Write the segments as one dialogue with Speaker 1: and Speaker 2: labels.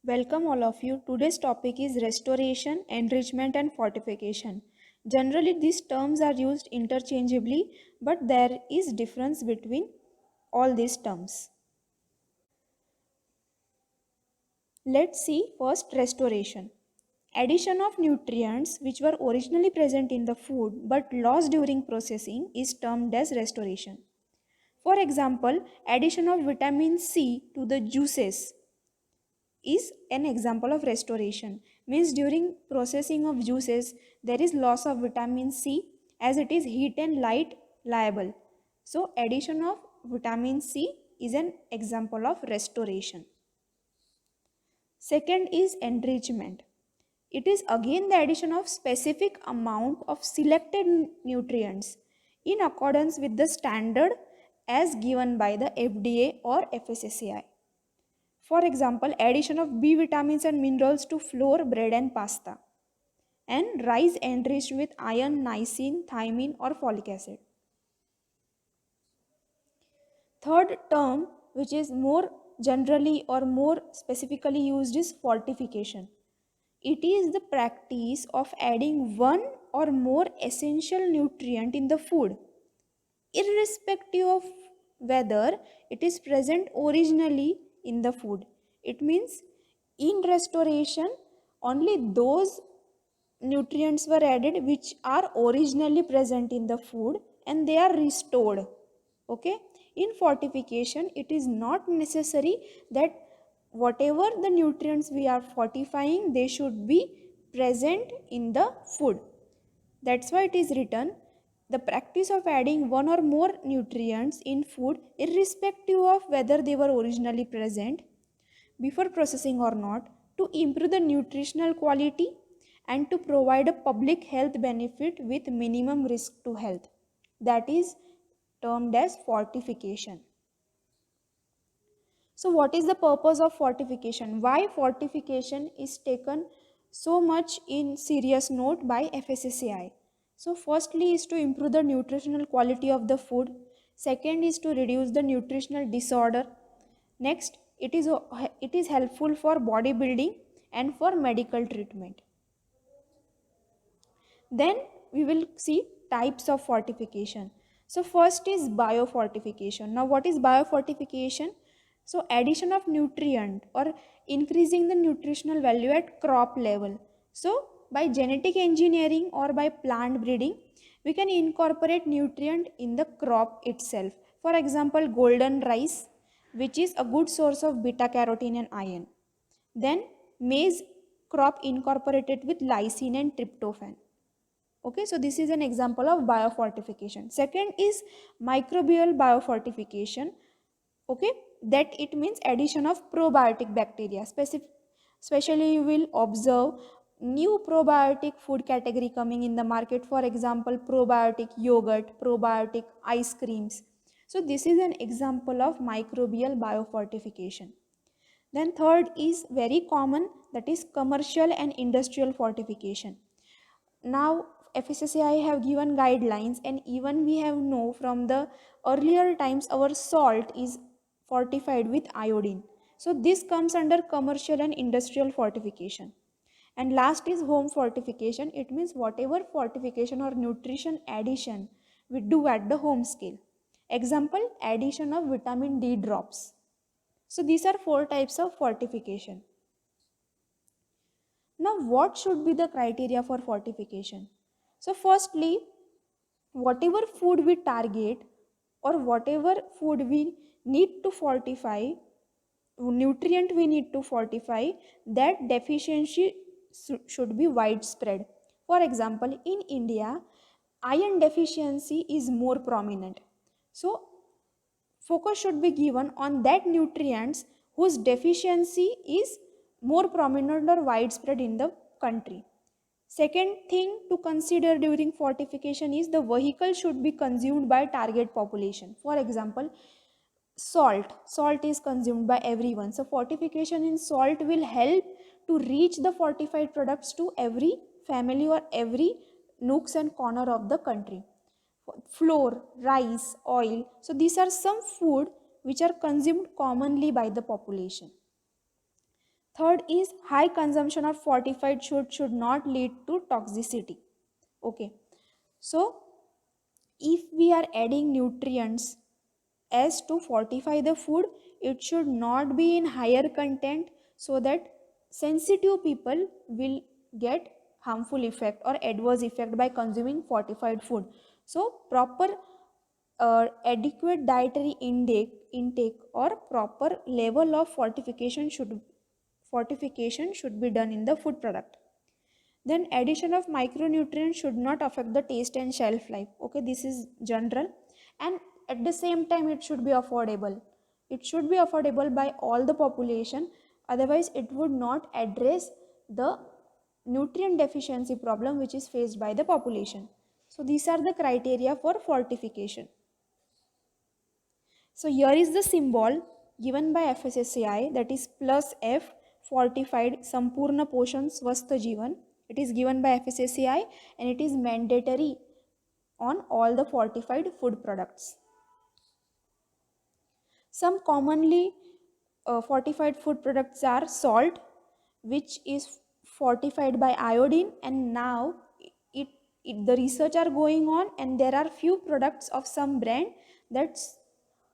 Speaker 1: Welcome all of you. Today's topic is restoration, enrichment and fortification. Generally these terms are used interchangeably, but there is difference between all these terms. Let's see first restoration. Addition of nutrients which were originally present in the food but lost during processing is termed as restoration. For example, addition of vitamin C to the juices is an example of restoration. Means during processing of juices there is loss of vitamin C as it is heat and light liable. So addition of vitamin C is an example of restoration. Second is enrichment. It is again the addition of specific amount of selected nutrients in accordance with the standard as given by the FDA or FSSAI. For example, addition of B vitamins and minerals to flour, bread and pasta, and rice enriched with iron, niacin, thiamine or folic acid. Third term, which is more generally or more specifically used, is fortification. It is the practice of adding one or more essential nutrient in the food, irrespective of whether it is present originally in the food. It means in restoration, only those nutrients were added which are originally present in the food and they are restored. Okay, in fortification it is not necessary that whatever the nutrients we are fortifying they should be present in the food. That's why it is written the practice of adding one or more nutrients in food irrespective of whether they were originally present before processing or not, to improve the nutritional quality and to provide a public health benefit with minimum risk to health. That is termed as fortification. So what is the purpose of fortification? Why fortification is taken so much in serious note by FSSAI? So firstly is to improve the nutritional quality of the food. Second is to reduce the nutritional disorder. Next, it is helpful for bodybuilding and for medical treatment. Then we will see types of fortification. So first is biofortification. Now what is biofortification? So addition of nutrient or increasing the nutritional value at crop level. So by genetic engineering or by plant breeding, we can incorporate nutrient in the crop itself. For example, golden rice, which is a good source of beta carotene and iron. Then maize crop incorporated with lysine and tryptophan. Okay, so this is an example of biofortification. Second is microbial biofortification. Okay, that it means addition of probiotic bacteria. Especially you will observe new probiotic food category coming in the market. For example, probiotic yogurt, probiotic ice creams. So this is an example of microbial biofortification. Then third is very common, that is commercial and industrial fortification. Now FSSAI have given guidelines and even we have know from the earlier times our salt is fortified with iodine. So this comes under commercial and industrial fortification. And last is home fortification. It means whatever fortification or nutrition addition we do at the home scale. Example, addition of vitamin D drops. So these are four types of fortification. Now, what should be the criteria for fortification? So, firstly, whatever food we target or whatever food we need to fortify, nutrient we need to fortify, that deficiency should be widespread. For example, in India, iron deficiency is more prominent. So, focus should be given on that nutrients whose deficiency is more prominent or widespread in the country. Second thing to consider during fortification is the vehicle should be consumed by target population. For example, salt is consumed by everyone, so fortification in salt will help to reach the fortified products to every family or every nooks and corner of the country. Flour, rice, oil, so these are some food which are consumed commonly by the population. Third is high consumption of fortified food should not lead to toxicity. Okay, so if we are adding nutrients as to fortify the food, it should not be in higher content, so that sensitive people will get harmful effect or adverse effect by consuming fortified food. So proper adequate dietary intake or proper level of fortification should be done in the food product. Then addition of micronutrients should not affect the taste and shelf life. Okay, this is general, and at the same time it should be affordable. It should be affordable by all the population, otherwise it would not address the nutrient deficiency problem which is faced by the population. So these are the criteria for fortification. So here is the symbol given by FSSAI, that is plus F, fortified Sampurna Poshan Swasth Jeevan. It is given by FSSAI and it is mandatory on all the fortified food products. Some commonly fortified food products are salt, which is fortified by iodine, and now it, the research are going on, and there are few products of some brand that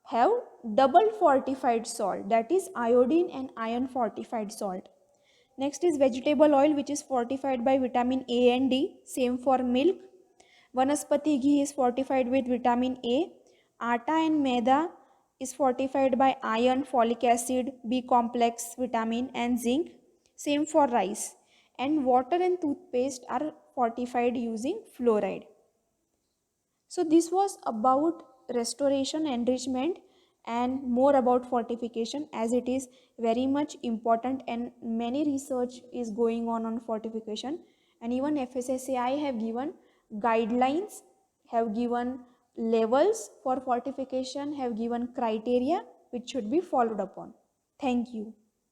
Speaker 1: have double fortified salt, that is iodine and iron fortified salt. Next is vegetable oil, which is fortified by vitamin A and D, same for milk. Vanaspati ghee is fortified with vitamin A. Atta and maida is fortified by iron, folic acid, B complex, vitamin and zinc. Same for rice. And water and toothpaste are fortified using fluoride. So this was about restoration, enrichment, and more about fortification, as it is very much important and many research is going on fortification. And even FSSAI have given guidelines, have given levels for fortification, have given criteria which should be followed upon. Thank you.